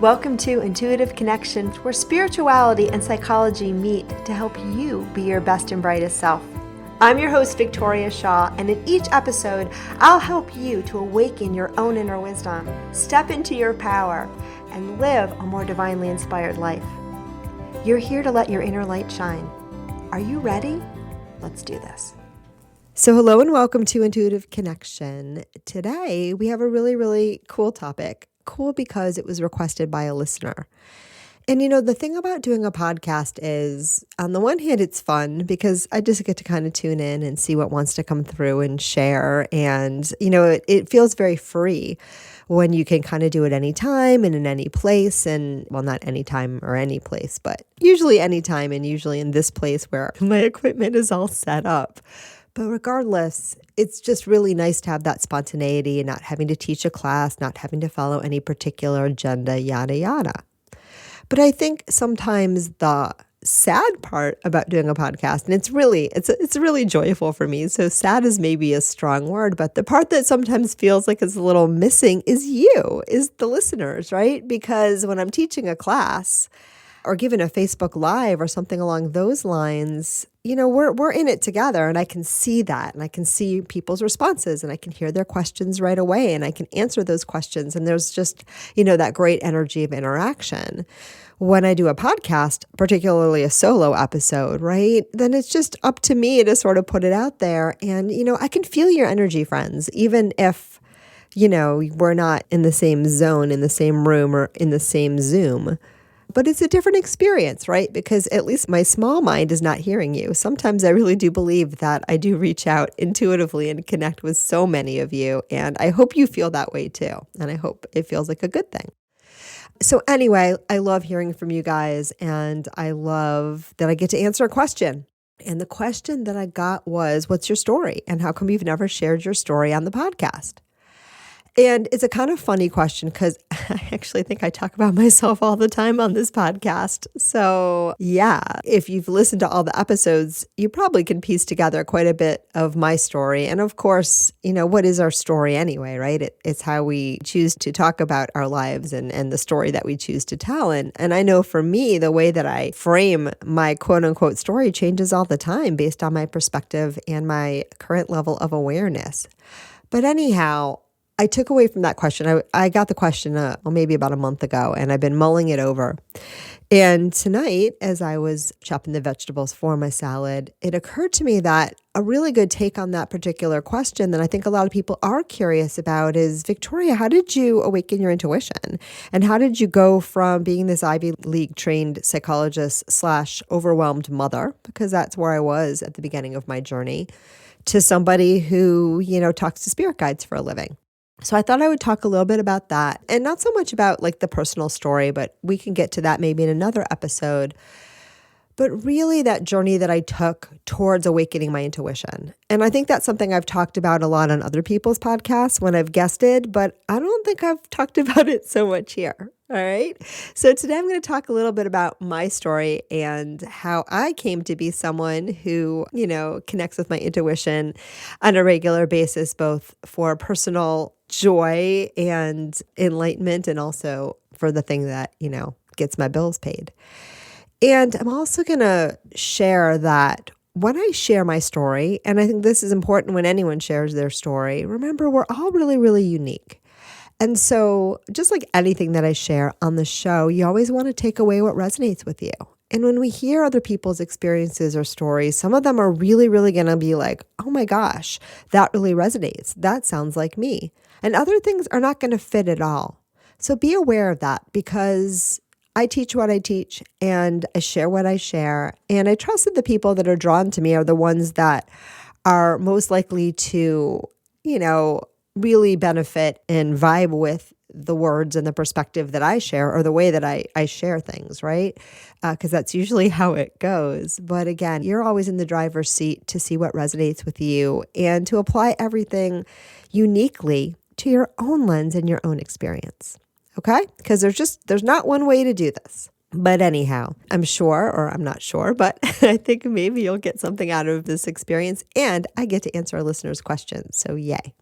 Welcome to Intuitive Connection, where spirituality and psychology meet to help you be your best and brightest self. I'm your host, Victoria Shaw, and in each episode, I'll help you to awaken your own inner wisdom, step into your power, and live a more divinely inspired life. You're here to let your inner light shine. Are you ready? Let's do this. So hello and welcome to Intuitive Connection. Today, we have a really cool topic. Cool because it was requested by a listener. And the thing about doing a podcast is, on the one hand, it's fun because I just get to kind of tune in and see what wants to come through and share. And, it feels very free when you can kind of do it anytime and in any place. And, well, not anytime or any place, but usually anytime and usually in this place where my equipment is all set up. But regardless, it's just really nice to have that spontaneity and not having to teach a class, not having to follow any particular agenda, yada, yada. But I think sometimes the sad part about doing a podcast, and it's really joyful for me. So sad is maybe a strong word, but the part that sometimes feels like it's a little missing is the listeners, right? Because when I'm teaching a class or giving a Facebook Live or something along those lines, we're in it together, and I can see that, and I can see people's responses, and I can hear their questions right away, and I can answer those questions, and there's just, that great energy of interaction. When I do a podcast, particularly a solo episode, right, then it's just up to me to sort of put it out there, and, I can feel your energy, friends, even if, we're not in the same zone, in the same room, or in the same Zoom. But it's a different experience, right? Because at least my small mind is not hearing you. Sometimes I really do believe that I do reach out intuitively and connect with so many of you. And I hope you feel that way too. And I hope it feels like a good thing. So anyway, I love hearing from you guys. And I love that I get to answer a question. And the question that I got was, what's your story? And how come you've never shared your story on the podcast? And it's a kind of funny question because I actually think I talk about myself all the time on this podcast. So yeah, if you've listened to all the episodes, you probably can piece together quite a bit of my story. And of course, what is our story anyway, right? It's how we choose to talk about our lives and the story that we choose to tell. And I know for me, the way that I frame my quote unquote story changes all the time based on my perspective and my current level of awareness. But anyhow, I took away from that question. I got the question maybe about a month ago, and I've been mulling it over. And tonight, as I was chopping the vegetables for my salad, it occurred to me that a really good take on that particular question that I think a lot of people are curious about is, Victoria, how did you awaken your intuition? And how did you go from being this Ivy League trained psychologist / overwhelmed mother, because that's where I was at the beginning of my journey, to somebody who, talks to spirit guides for a living? So I thought I would talk a little bit about that, and not so much about like the personal story, but we can get to that maybe in another episode. But really that journey that I took towards awakening my intuition. And I think that's something I've talked about a lot on other people's podcasts when I've guested, but I don't think I've talked about it so much here. All right. So today I'm going to talk a little bit about my story and how I came to be someone who, connects with my intuition on a regular basis, both for personal joy and enlightenment, and also for the thing that, gets my bills paid. And I'm also going to share that when I share my story, and I think this is important when anyone shares their story, remember, we're all really unique. And so just like anything that I share on the show, you always want to take away what resonates with you. And when we hear other people's experiences or stories, some of them are really going to be like, oh my gosh, that really resonates. That sounds like me. And other things are not going to fit at all. So be aware of that, because I teach what I teach and I share what I share. And I trust that the people that are drawn to me are the ones that are most likely to, really benefit and vibe with the words and the perspective that I share, or the way that I share things, right? Because that's usually how it goes. But again, you're always in the driver's seat to see what resonates with you and to apply everything uniquely to your own lens and your own experience. Okay? Because there's not one way to do this. But anyhow, I'm sure, or I'm not sure, but I think maybe you'll get something out of this experience, and I get to answer our listeners' questions. So yay.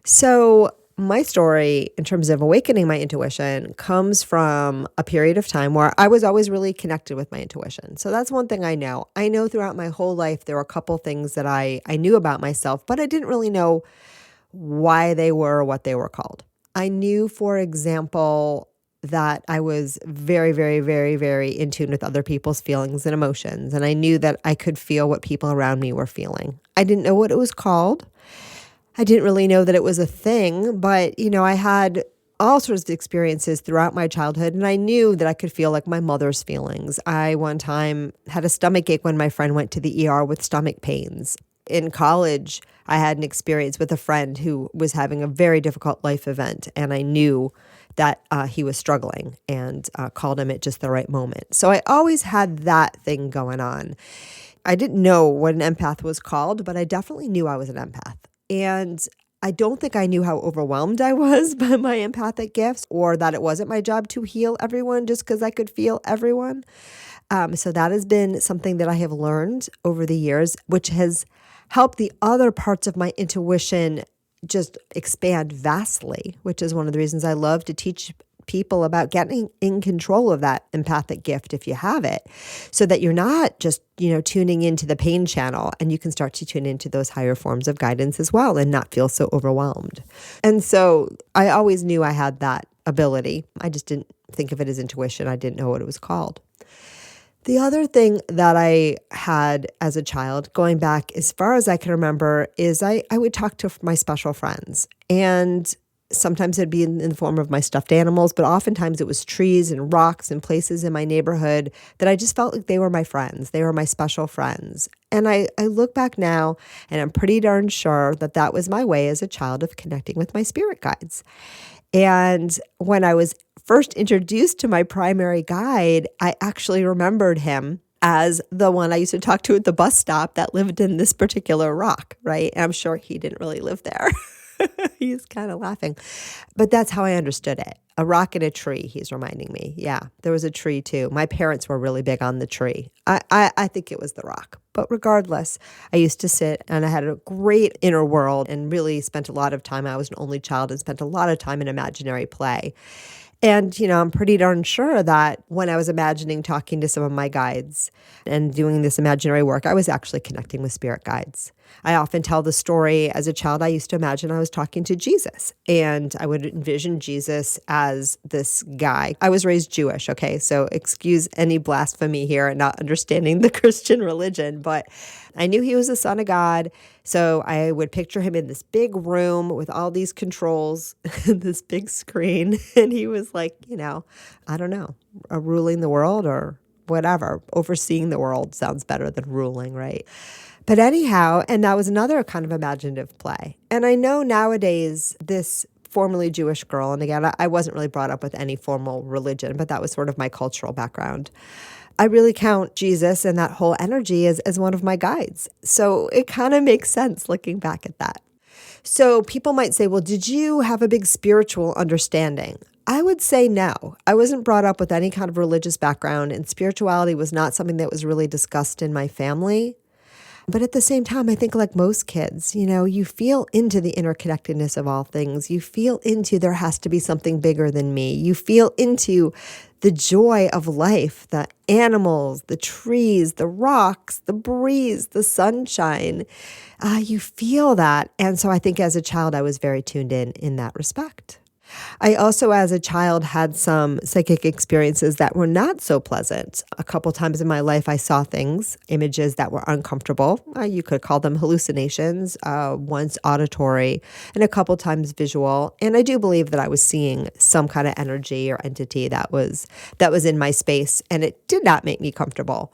So my story in terms of awakening my intuition comes from a period of time where I was always really connected with my intuition. So that's one thing I know. I know throughout my whole life, there were a couple things that I knew about myself, but I didn't really know why they were or what they were called. I knew, for example, that I was very, very, very, very in tune with other people's feelings and emotions. And I knew that I could feel what people around me were feeling. I didn't know what it was called. I didn't really know that it was a thing, but I had all sorts of experiences throughout my childhood, and I knew that I could feel like my mother's feelings. I one time had a stomach ache when my friend went to the ER with stomach pains. In college, I had an experience with a friend who was having a very difficult life event, and I knew that he was struggling and called him at just the right moment. So I always had that thing going on. I didn't know what an empath was called, but I definitely knew I was an empath. And I don't think I knew how overwhelmed I was by my empathic gifts, or that it wasn't my job to heal everyone just because I could feel everyone. So that has been something that I have learned over the years, which has helped the other parts of my intuition just expand vastly, which is one of the reasons I love to teach people about getting in control of that empathic gift if you have it, so that you're not just, tuning into the pain channel, and you can start to tune into those higher forms of guidance as well and not feel so overwhelmed. And so I always knew I had that ability. I just didn't think of it as intuition. I didn't know what it was called. The other thing that I had as a child, going back as far as I can remember, is I would talk to my special friends, and sometimes it'd be in the form of my stuffed animals, but oftentimes it was trees and rocks and places in my neighborhood that I just felt like they were my friends. They were my special friends. And I look back now, and I'm pretty darn sure that that was my way as a child of connecting with my spirit guides. And when I was first introduced to my primary guide, I actually remembered him as the one I used to talk to at the bus stop that lived in this particular rock, right? And I'm sure he didn't really live there. He's kind of laughing. But that's how I understood it. A rock and a tree, he's reminding me. Yeah, there was a tree too. My parents were really big on the tree. I think it was the rock. But regardless, I used to sit, and I had a great inner world and really spent a lot of time. I was an only child and spent a lot of time in imaginary play. And, I'm pretty darn sure that when I was imagining talking to some of my guides and doing this imaginary work, I was actually connecting with spirit guides. I often tell the story, as a child, I used to imagine I was talking to Jesus, and I would envision Jesus as this guy. I was raised Jewish, okay? So excuse any blasphemy here and not understanding the Christian religion, but I knew he was the Son of God. So I would picture him in this big room with all these controls, this big screen. And he was like, I don't know, ruling the world or whatever. Overseeing the world sounds better than ruling, right? But anyhow, and that was another kind of imaginative play. And I know nowadays this formerly Jewish girl, and again, I wasn't really brought up with any formal religion, but that was sort of my cultural background. I really count Jesus and that whole energy as one of my guides. So it kind of makes sense looking back at that. So people might say, well, did you have a big spiritual understanding? I would say no. I wasn't brought up with any kind of religious background, and spirituality was not something that was really discussed in my family. But at the same time, I think like most kids, you feel into the interconnectedness of all things. You feel into there has to be something bigger than me. You feel into the joy of life, the animals, the trees, the rocks, the breeze, the sunshine. You feel that. And so I think as a child, I was very tuned in that respect. I also, as a child, had some psychic experiences that were not so pleasant. A couple times in my life, I saw things, images that were uncomfortable. You could call them hallucinations, once auditory, and a couple times visual. And I do believe that I was seeing some kind of energy or entity that was in my space, and it did not make me comfortable.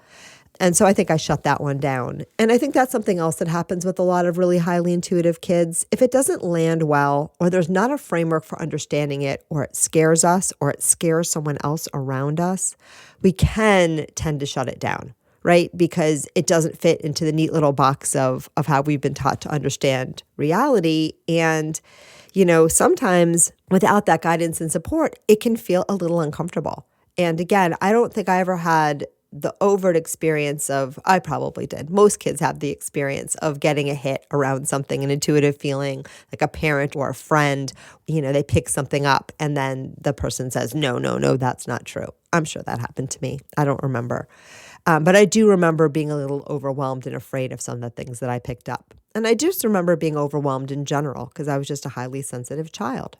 And so I think I shut that one down. And I think that's something else that happens with a lot of really highly intuitive kids. If it doesn't land well, or there's not a framework for understanding it, or it scares us, or it scares someone else around us, we can tend to shut it down, right? Because it doesn't fit into the neat little box of how we've been taught to understand reality. And, sometimes without that guidance and support, it can feel a little uncomfortable. And again, I don't think I ever had the overt experience of, I probably did. Most kids have the experience of getting a hit around something, an intuitive feeling, like a parent or a friend, they pick something up and then the person says, no, no, no, that's not true. I'm sure that happened to me. I don't remember. But I do remember being a little overwhelmed and afraid of some of the things that I picked up. And I just remember being overwhelmed in general because I was just a highly sensitive child.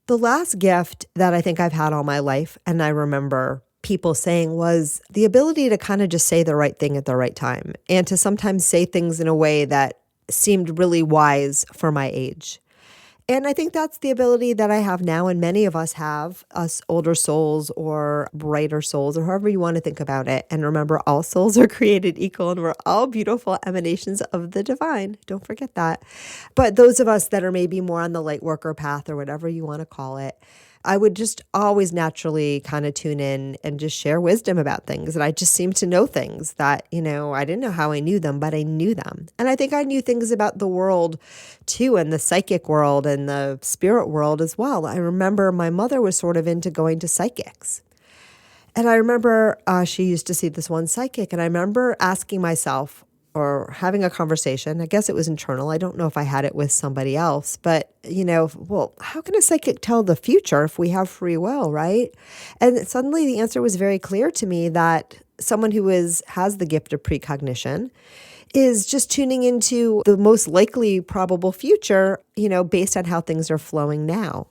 The last gift that I think I've had all my life, and I remember people saying, was the ability to kind of just say the right thing at the right time and to sometimes say things in a way that seemed really wise for my age. And I think that's the ability that I have now, and many of us have, us older souls or brighter souls, or however you want to think about it. And remember, all souls are created equal, and we're all beautiful emanations of the divine. Don't forget that. But those of us that are maybe more on the light worker path, or whatever you want to call it, I would just always naturally kind of tune in and just share wisdom about things. And I just seemed to know things that, I didn't know how I knew them, but I knew them. And I think I knew things about the world too, and the psychic world and the spirit world as well. I remember my mother was sort of into going to psychics. And I remember she used to see this one psychic. And I remember asking myself, or having a conversation, I guess it was internal. I don't know if I had it with somebody else, but well, how can a psychic tell the future if we have free will, right? And suddenly the answer was very clear to me that someone who has the gift of precognition is just tuning into the most likely probable future, based on how things are flowing now.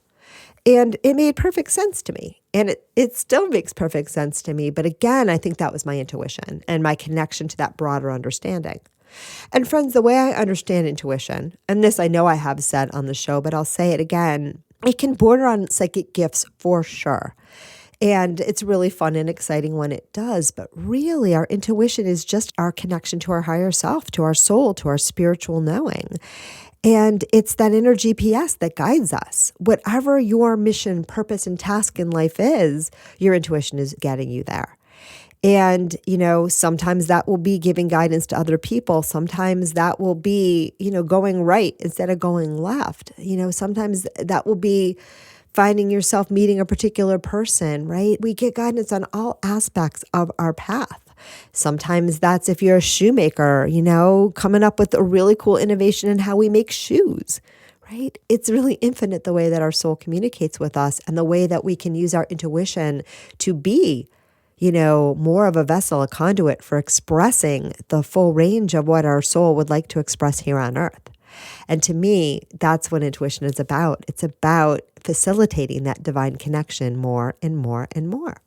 And it made perfect sense to me. And it still makes perfect sense to me. But again, I think that was my intuition and my connection to that broader understanding. And friends, the way I understand intuition, and this I know I have said on the show, but I'll say it again, it can border on psychic gifts for sure. And it's really fun and exciting when it does. But really, our intuition is just our connection to our higher self, to our soul, to our spiritual knowing. And it's that inner GPS that guides us. Whatever your mission, purpose, and task in life is, your intuition is getting you there. And, sometimes that will be giving guidance to other people. Sometimes that will be, going right instead of going left. Sometimes that will be finding yourself meeting a particular person, right? We get guidance on all aspects of our path. Sometimes that's if you're a shoemaker, coming up with a really cool innovation in how we make shoes, right? It's really infinite the way that our soul communicates with us and the way that we can use our intuition to be, more of a vessel, a conduit for expressing the full range of what our soul would like to express here on earth. And to me, that's what intuition is about. It's about facilitating that divine connection more and more and more.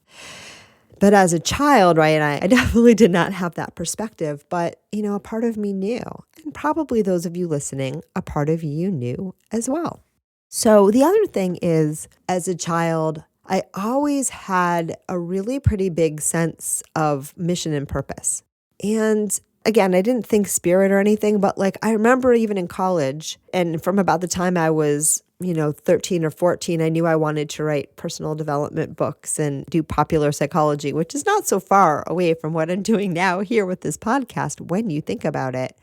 But as a child, right, I definitely did not have that perspective. But, a part of me knew. And probably those of you listening, a part of you knew as well. So the other thing is, as a child, I always had a really pretty big sense of mission and purpose. And again, I didn't think spirit or anything, but I remember even in college, and from about the time I was 13 or 14, I knew I wanted to write personal development books and do popular psychology, which is not so far away from what I'm doing now here with this podcast when you think about it.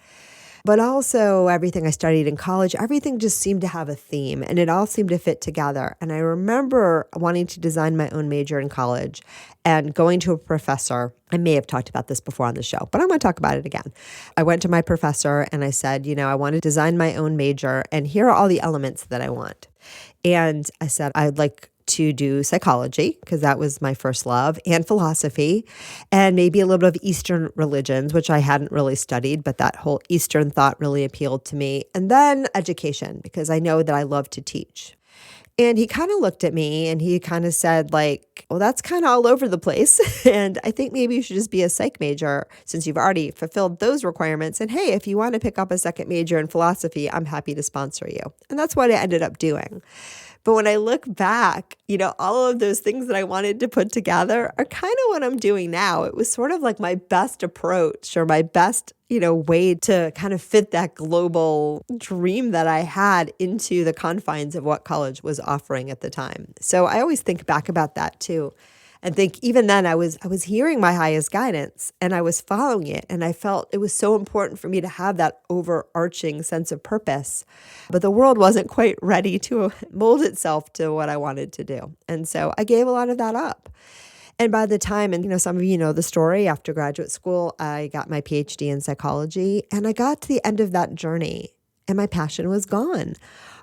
But also everything I studied in college, everything just seemed to have a theme and it all seemed to fit together. And I remember wanting to design my own major in college and going to a professor. I may have talked about this before on the show, but I'm going to talk about it again. I went to my professor and I said, I want to design my own major and here are all the elements that I want. And I said, I'd like to do psychology because that was my first love, and philosophy, and maybe a little bit of Eastern religions, which I hadn't really studied, but that whole Eastern thought really appealed to me. And then education, because I know that I love to teach. And he kind of looked at me and he kind of said well, that's kind of all over the place. And I think maybe you should just be a psych major since you've already fulfilled those requirements. And hey, if you want to pick up a second major in philosophy, I'm happy to sponsor you. And that's what I ended up doing. But when I look back, all of those things that I wanted to put together are kind of what I'm doing now. It was sort of like my best approach or my best, way to kind of fit that global dream that I had into the confines of what college was offering at the time. So I always think back about that too. And think even then I was hearing my highest guidance and I was following it. And I felt it was so important for me to have that overarching sense of purpose. But the world wasn't quite ready to mold itself to what I wanted to do. And so I gave a lot of that up. And by the time, and some of you know the story, after graduate school, I got my PhD in psychology, and I got to the end of that journey and my passion was gone.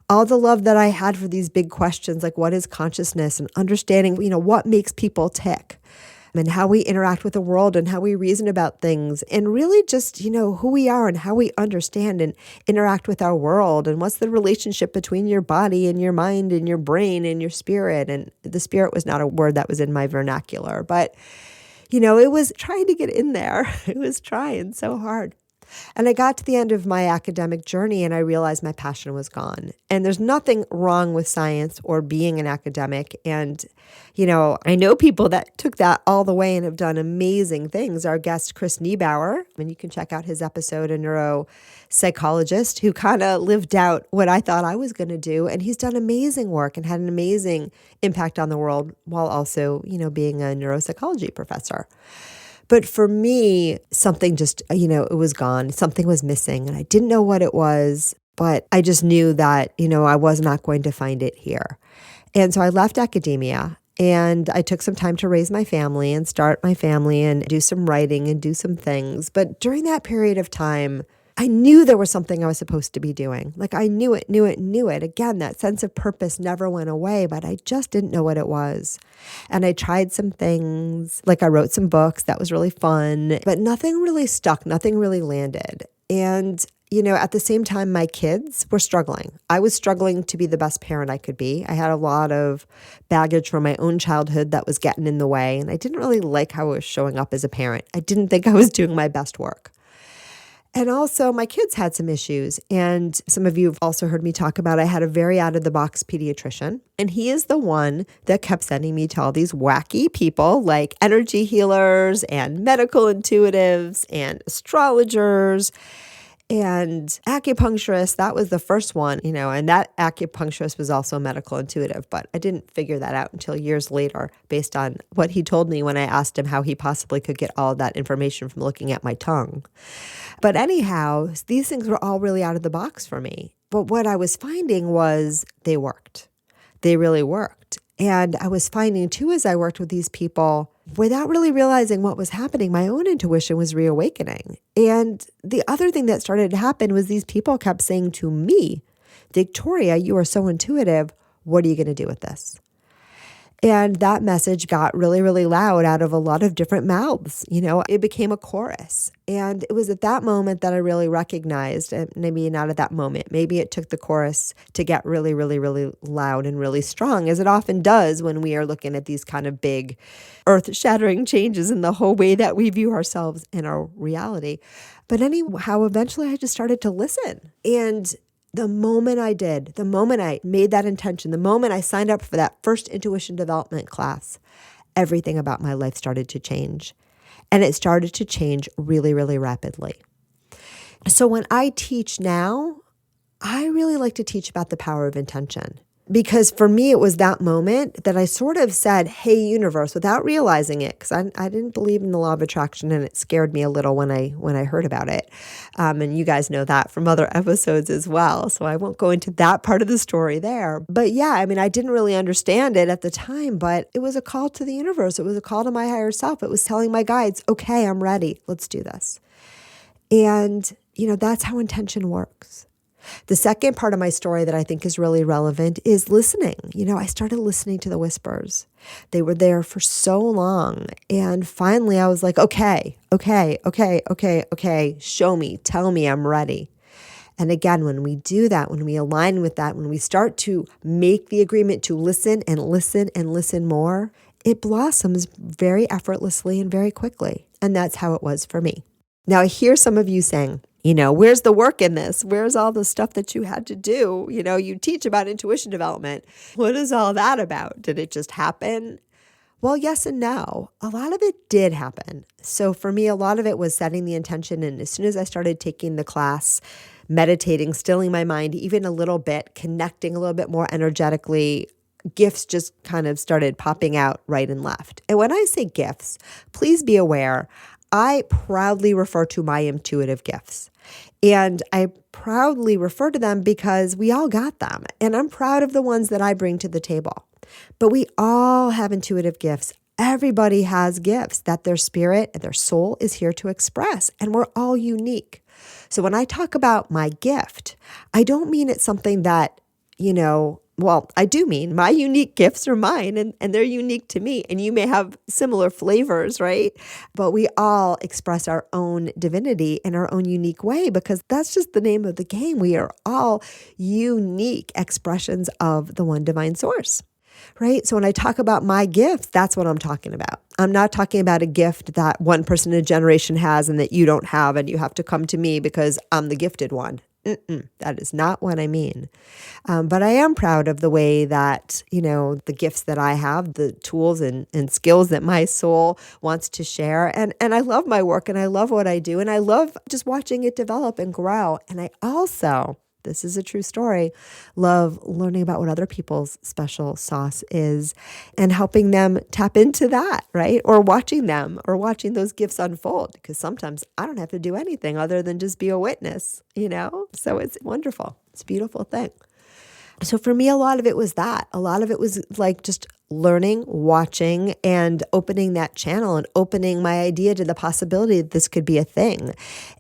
All the love that I had for these big questions, like what is consciousness and understanding, what makes people tick and how we interact with the world and how we reason about things and really just, who we are and how we understand and interact with our world and what's the relationship between your body and your mind and your brain and your spirit. And the spirit was not a word that was in my vernacular, but, it was trying to get in there. It was trying so hard. And I got to the end of my academic journey and I realized my passion was gone. And there's nothing wrong with science or being an academic. And, I know people that took that all the way and have done amazing things. Our guest, Chris Niebauer, and you can check out his episode, a neuropsychologist who kind of lived out what I thought I was going to do. And he's done amazing work and had an amazing impact on the world while also, being a neuropsychology professor. But for me, something just, it was gone. Something was missing and I didn't know what it was, but I just knew that, I was not going to find it here. And so I left academia and I took some time to raise my family and start my family and do some writing and do some things. But during that period of time, I knew there was something I was supposed to be doing. Like I knew it. Again, that sense of purpose never went away, but I just didn't know what it was. And I tried some things, like I wrote some books. That was really fun, but nothing really stuck. Nothing really landed. And, at the same time, my kids were struggling. I was struggling to be the best parent I could be. I had a lot of baggage from my own childhood that was getting in the way. And I didn't really like how I was showing up as a parent. I didn't think I was doing my best work. And also my kids had some issues. And some of you have also heard me talk about, I had a very out-of-the-box pediatrician. And he is the one that kept sending me to all these wacky people like energy healers and medical intuitives and astrologers and acupuncturists. That was the first one, and that acupuncturist was also medical intuitive, but I didn't figure that out until years later based on what he told me when I asked him how he possibly could get all of that information from looking at my tongue. But anyhow, these things were all really out of the box for me. But what I was finding was they worked. They really worked. And I was finding too, as I worked with these people, without really realizing what was happening, my own intuition was reawakening. And the other thing that started to happen was these people kept saying to me, Victoria, you are so intuitive. What are you going to do with this? And that message got really, really loud out of a lot of different mouths. It became a chorus. And it was at that moment that I really recognized, and maybe not at that moment, maybe it took the chorus to get really, really, really loud and really strong, as it often does when we are looking at these kind of big earth-shattering changes in the whole way that we view ourselves and our reality. But anyhow, eventually I just started to listen. And the moment I did, the moment I made that intention, the moment I signed up for that first intuition development class, everything about my life started to change. And it started to change really, really rapidly. So when I teach now, I really like to teach about the power of intention. Because for me, it was that moment that I sort of said, hey, universe, without realizing it, because I didn't believe in the law of attraction and it scared me a little when I heard about it. And you guys know that from other episodes as well. So I won't go into that part of the story there. But yeah, I didn't really understand it at the time, but it was a call to the universe. It was a call to my higher self. It was telling my guides, okay, I'm ready. Let's do this. And, that's how intention works. The second part of my story that I think is really relevant is listening. I started listening to the whispers. They were there for so long. And finally I was like, okay, show me, tell me I'm ready. And again, when we do that, when we align with that, when we start to make the agreement to listen and listen and listen more, it blossoms very effortlessly and very quickly. And that's how it was for me. Now I hear some of you saying, where's the work in this? Where's all the stuff that you had to do? You teach about intuition development. What is all that about? Did it just happen? Well, yes and no. A lot of it did happen. So for me, a lot of it was setting the intention. And as soon as I started taking the class, meditating, stilling my mind even a little bit, connecting a little bit more energetically, gifts just kind of started popping out right and left. And when I say gifts, please be aware, I proudly refer to my intuitive gifts. And I proudly refer to them because we all got them. And I'm proud of the ones that I bring to the table. But we all have intuitive gifts. Everybody has gifts that their spirit and their soul is here to express, and we're all unique. So when I talk about my gift, I don't mean it's something that, well, I do mean my unique gifts are mine and they're unique to me. And you may have similar flavors, right? But we all express our own divinity in our own unique way because that's just the name of the game. We are all unique expressions of the one divine source. Right? So when I talk about my gifts, that's what I'm talking about. I'm not talking about a gift that one person in a generation has and that you don't have, and you have to come to me because I'm the gifted one. That is not what I mean. But I am proud of the way that, the gifts that I have, the tools and skills that my soul wants to share. And I love my work and I love what I do. And I love just watching it develop and grow. And I also, this is a true story, love learning about what other people's special sauce is and helping them tap into that, right? Or watching those gifts unfold, because sometimes I don't have to do anything other than just be a witness, So it's wonderful. It's a beautiful thing. So for me, a lot of it was that. A lot of it was like just learning, watching, and opening that channel and opening my idea to the possibility that this could be a thing,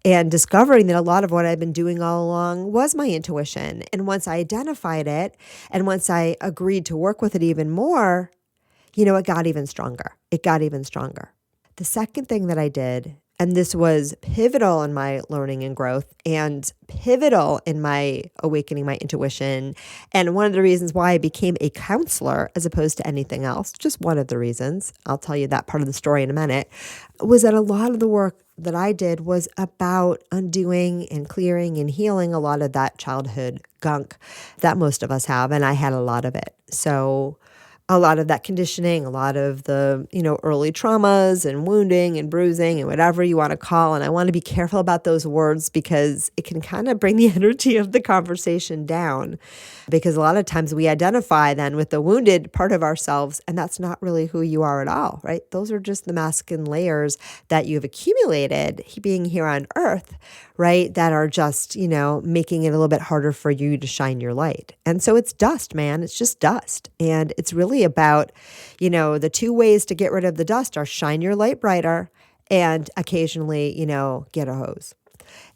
and discovering that a lot of what I've been doing all along was my intuition. And once I identified it and once I agreed to work with it even more, it got even stronger. The second thing that I did, and this was pivotal in my learning and growth and pivotal in my awakening my intuition, and one of the reasons why I became a counselor as opposed to anything else, just one of the reasons, I'll tell you that part of the story in a minute, was that a lot of the work that I did was about undoing and clearing and healing a lot of that childhood gunk that most of us have, and I had a lot of it. So a lot of that conditioning, a lot of the, early traumas and wounding and bruising and whatever you want to call. And I want to be careful about those words because it can kind of bring the energy of the conversation down, because a lot of times we identify then with the wounded part of ourselves, and that's not really who you are at all, right? Those are just the masculine layers that you've accumulated being here on earth, right? That are just, making it a little bit harder for you to shine your light. And so it's dust, man. It's just dust. And it's really about, the two ways to get rid of the dust are shine your light brighter and occasionally, get a hose.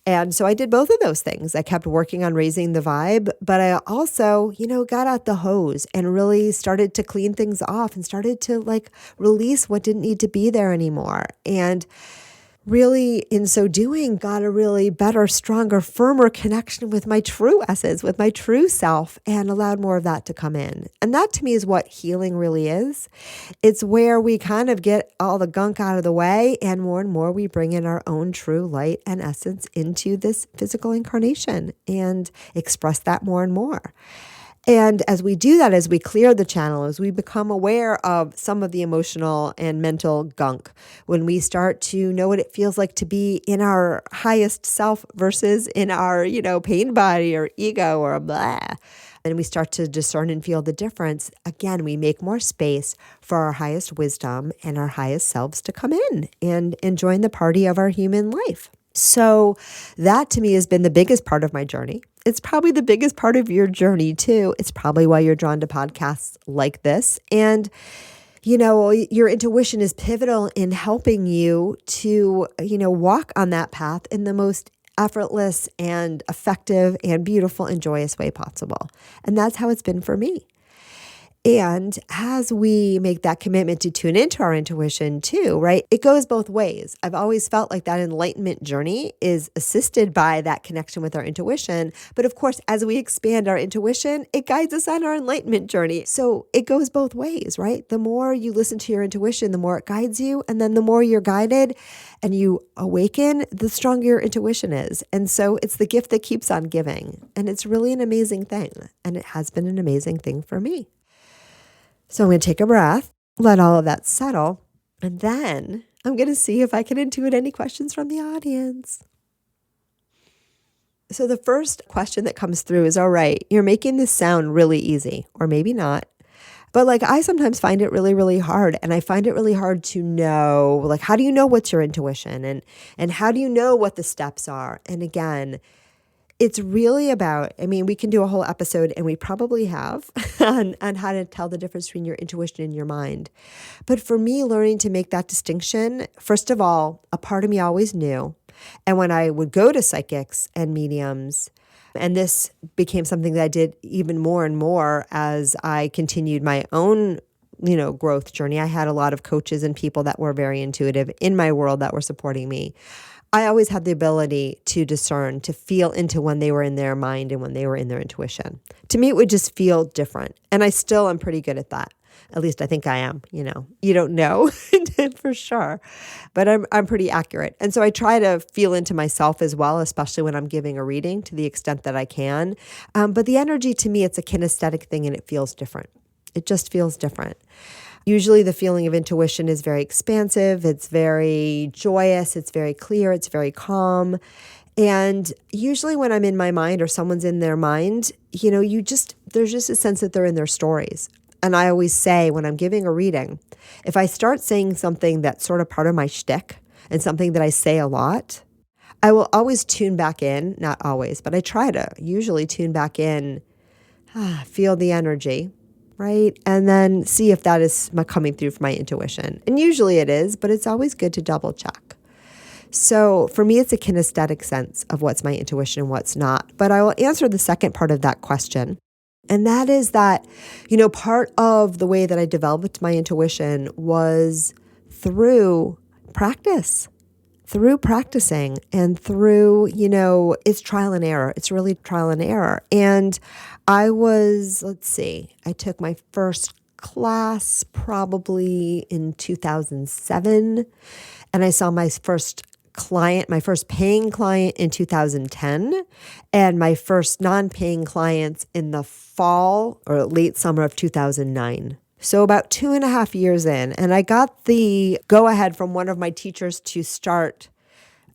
And so I did both of those things. I kept working on raising the vibe, but I also, got out the hose and really started to clean things off and started to release what didn't need to be there anymore. And really, in so doing, got a really better, stronger, firmer connection with my true essence, with my true self, and allowed more of that to come in. And that to me is what healing really is. It's where we kind of get all the gunk out of the way, and more we bring in our own true light and essence into this physical incarnation and express that more and more. And as we do that, as we clear the channel, as we become aware of some of the emotional and mental gunk, when we start to know what it feels like to be in our highest self versus in our, pain body or ego or blah, and we start to discern and feel the difference, again, we make more space for our highest wisdom and our highest selves to come in and join the party of our human life. So that to me has been the biggest part of my journey. It's probably the biggest part of your journey too. It's probably why you're drawn to podcasts like this. And, your intuition is pivotal in helping you to, walk on that path in the most effortless and effective and beautiful and joyous way possible. And that's how it's been for me. And as we make that commitment to tune into our intuition too, right? It goes both ways. I've always felt like that enlightenment journey is assisted by that connection with our intuition. But of course, as we expand our intuition, it guides us on our enlightenment journey. So it goes both ways, right? The more you listen to your intuition, the more it guides you. And then the more you're guided and you awaken, the stronger your intuition is. And so it's the gift that keeps on giving. And it's really an amazing thing. And it has been an amazing thing for me. So I'm going to take a breath, let all of that settle, and then I'm going to see if I can intuit any questions from the audience. So the first question that comes through is, all right, you're making this sound really easy, or maybe not. But I sometimes find it really, really hard. And I find it really hard to know, how do you know what's your intuition? And how do you know what the steps are? And again, It's really about, we can do a whole episode, and we probably have, on how to tell the difference between your intuition and your mind. But for me, learning to make that distinction, first of all, a part of me always knew. And when I would go to psychics and mediums, and this became something that I did even more and more as I continued my own growth journey. I had a lot of coaches and people that were very intuitive in my world that were supporting me. I always had the ability to discern, to feel into when they were in their mind and when they were in their intuition. To me, it would just feel different. And I still am pretty good at that. At least I think I am, You don't know for sure, but I'm pretty accurate. And so I try to feel into myself as well, especially when I'm giving a reading to the extent that I can. But the energy, to me, it's a kinesthetic thing, and it feels different. It just feels different. Usually the feeling of intuition is very expansive. It's very joyous. It's very clear. It's very calm. And usually when I'm in my mind or someone's in their mind, there's just a sense that they're in their stories. And I always say when I'm giving a reading, if I start saying something that's sort of part of my shtick and something that I say a lot, I will always tune back in, not always, but I try to usually tune back in, feel the energy, right? And then see if that is coming through from my intuition. And usually it is, but it's always good to double check. So for me, it's a kinesthetic sense of what's my intuition and what's not. But I will answer the second part of that question. And that is that, part of the way that I developed my intuition was through practice. Through practicing and through, it's trial and error. It's really trial and error. And I took my first class probably in 2007. And I saw my first paying client in 2010, and my first non-paying clients in the fall or late summer of 2009. So about 2.5 years in, and I got the go-ahead from one of my teachers to start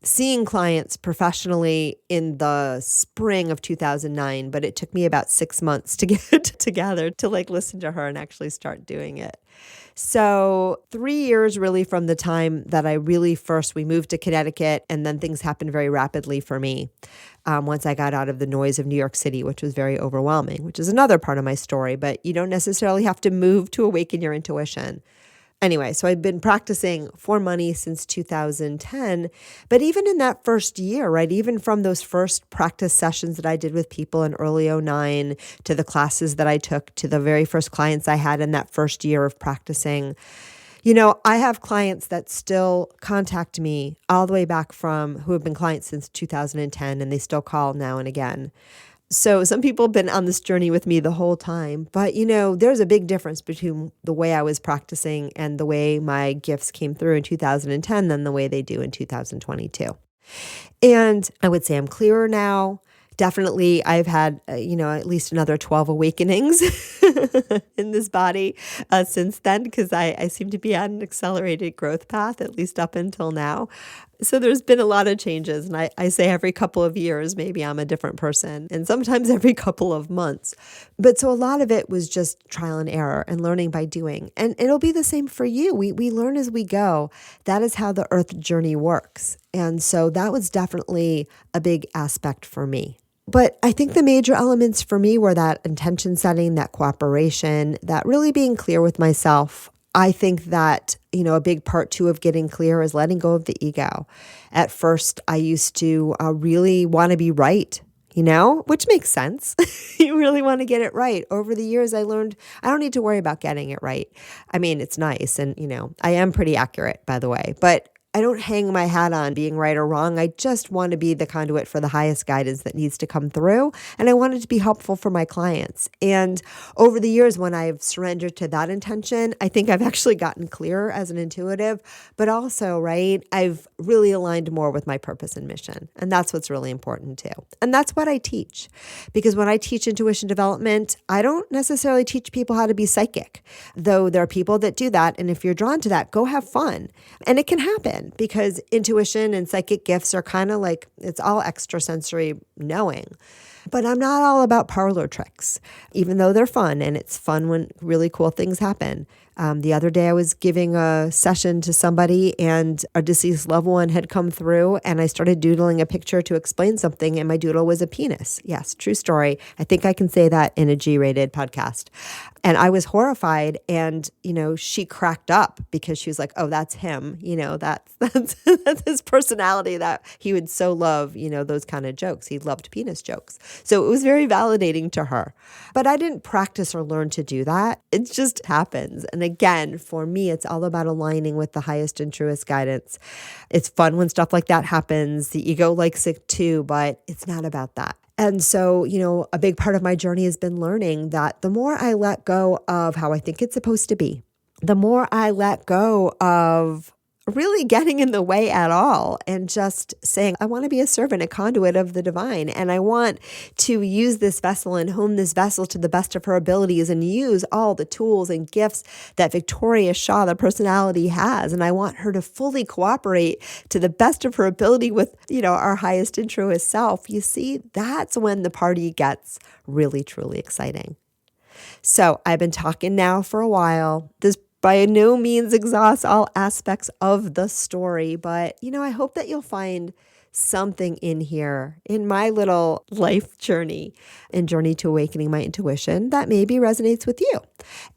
seeing clients professionally in the spring of 2009, but it took me about 6 months to get together to listen to her and actually start doing it. So 3 years really from the time that we moved to Connecticut, and then things happened very rapidly for me once I got out of the noise of New York City, which was very overwhelming, which is another part of my story, but you don't necessarily have to move to awaken your intuition. Anyway, so I've been practicing for money since 2010, but even in that first year, right, even from those first practice sessions that I did with people in early 2009 to the classes that I took to the very first clients I had in that first year of practicing, I have clients that still contact me all the way back from who have been clients since 2010, and they still call now and again. So some people have been on this journey with me the whole time, but there's a big difference between the way I was practicing and the way my gifts came through in 2010 than the way they do in 2022. And I would say I'm clearer now. Definitely, I've had, at least another 12 awakenings in this body since then, because I seem to be on an accelerated growth path, at least up until now. So there's been a lot of changes. And I say every couple of years, maybe I'm a different person, and sometimes every couple of months. But so a lot of it was just trial and error and learning by doing. And it'll be the same for you. We learn as we go. That is how the earth journey works. And so that was definitely a big aspect for me. But I think the major elements for me were that intention setting, that cooperation, that really being clear with myself. I think that, a big part too of getting clear is letting go of the ego. At first, I used to really want to be right, which makes sense. You really want to get it right. Over the years, I learned I don't need to worry about getting it right. It's nice. And, I am pretty accurate, by the way, but I don't hang my hat on being right or wrong. I just want to be the conduit for the highest guidance that needs to come through. And I wanted to be helpful for my clients. And over the years, when I've surrendered to that intention, I think I've actually gotten clearer as an intuitive, but also, right, I've really aligned more with my purpose and mission. And that's what's really important too. And that's what I teach. Because when I teach intuition development, I don't necessarily teach people how to be psychic, though there are people that do that. And if you're drawn to that, go have fun. And it can happen. Because intuition and psychic gifts are kind of like, it's all extrasensory knowing. But I'm not all about parlor tricks, even though they're fun, and it's fun when really cool things happen. The other day I was giving a session to somebody and a deceased loved one had come through, and I started doodling a picture to explain something, and my doodle was a penis. Yes, true story. I think I can say that in a G-rated podcast. And I was horrified, and, she cracked up because she was like, oh, that's him. That's his personality, that he would so love, those kind of jokes. He loved penis jokes. So it was very validating to her. But I didn't practice or learn to do that. It just happens. And again, for me, it's all about aligning with the highest and truest guidance. It's fun when stuff like that happens. The ego likes it too, but it's not about that. And so, a big part of my journey has been learning that the more I let go of how I think it's supposed to be, the more I let go of really getting in the way at all and just saying, I want to be a servant, a conduit of the divine. And I want to use this vessel and hone this vessel to the best of her abilities and use all the tools and gifts that Victoria Shaw, the personality, has. And I want her to fully cooperate to the best of her ability with, our highest and truest self. You see, that's when the party gets really, truly exciting. So I've been talking now for a while. This by no means exhausts all aspects of the story, but, I hope that you'll find something in here in my little life journey and journey to awakening my intuition that maybe resonates with you.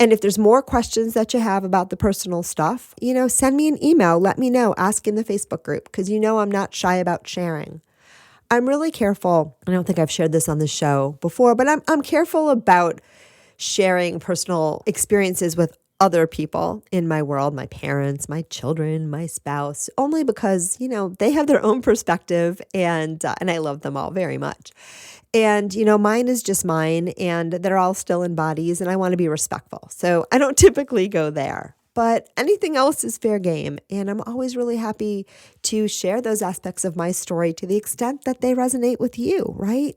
And if there's more questions that you have about the personal stuff, send me an email, let me know, ask in the Facebook group, because I'm not shy about sharing. I'm really careful. I don't think I've shared this on the show before, but I'm careful about sharing personal experiences with other people in my world, my parents, my children, my spouse, only because, they have their own perspective and I love them all very much. And, mine is just mine and they're all still in bodies and I want to be respectful. So I don't typically go there. But anything else is fair game. And I'm always really happy to share those aspects of my story to the extent that they resonate with you, right?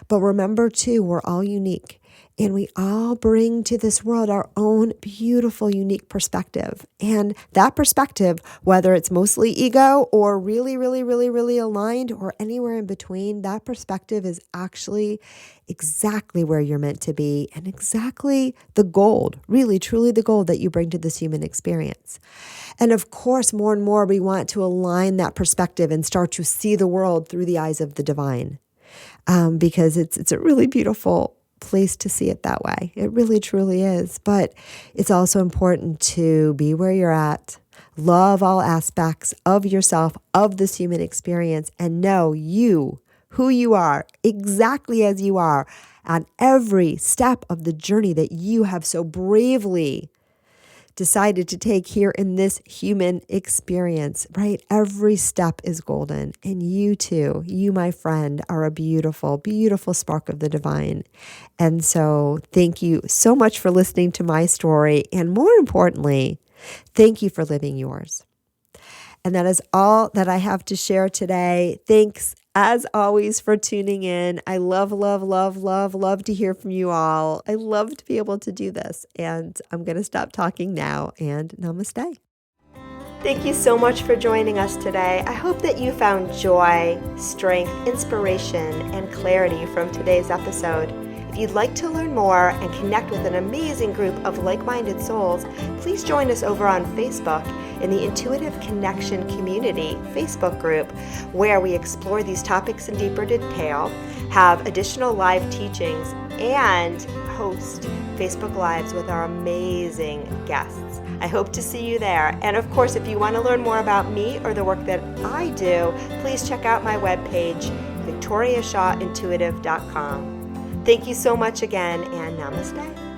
But remember too, we're all unique. And we all bring to this world our own beautiful, unique perspective. And that perspective, whether it's mostly ego or really, really, really, really aligned or anywhere in between, that perspective is actually exactly where you're meant to be and exactly the gold, really, truly the gold that you bring to this human experience. And of course, more and more, we want to align that perspective and start to see the world through the eyes of the divine, because it's a really beautiful place to see it that way. It really, truly is. But it's also important to be where you're at, love all aspects of yourself, of this human experience, and know who you are, exactly as you are, on every step of the journey that you have so bravely decided to take here in this human experience, right? Every step is golden. And you too, you, my friend, are a beautiful, beautiful spark of the divine. And so thank you so much for listening to my story. And more importantly, thank you for living yours. And that is all that I have to share today. Thanks, as always, for tuning in. I love, love, love, love, love to hear from you all. I love to be able to do this. And I'm going to stop talking now, and namaste. Thank you so much for joining us today. I hope that you found joy, strength, inspiration, and clarity from today's episode. If you'd like to learn more and connect with an amazing group of like-minded souls, please join us over on Facebook in the Intuitive Connection Community Facebook group, where we explore these topics in deeper detail, have additional live teachings, and host Facebook Lives with our amazing guests. I hope to see you there. And of course, if you want to learn more about me or the work that I do, please check out my webpage, victoriashawintuitive.com. Thank you so much again, and namaste.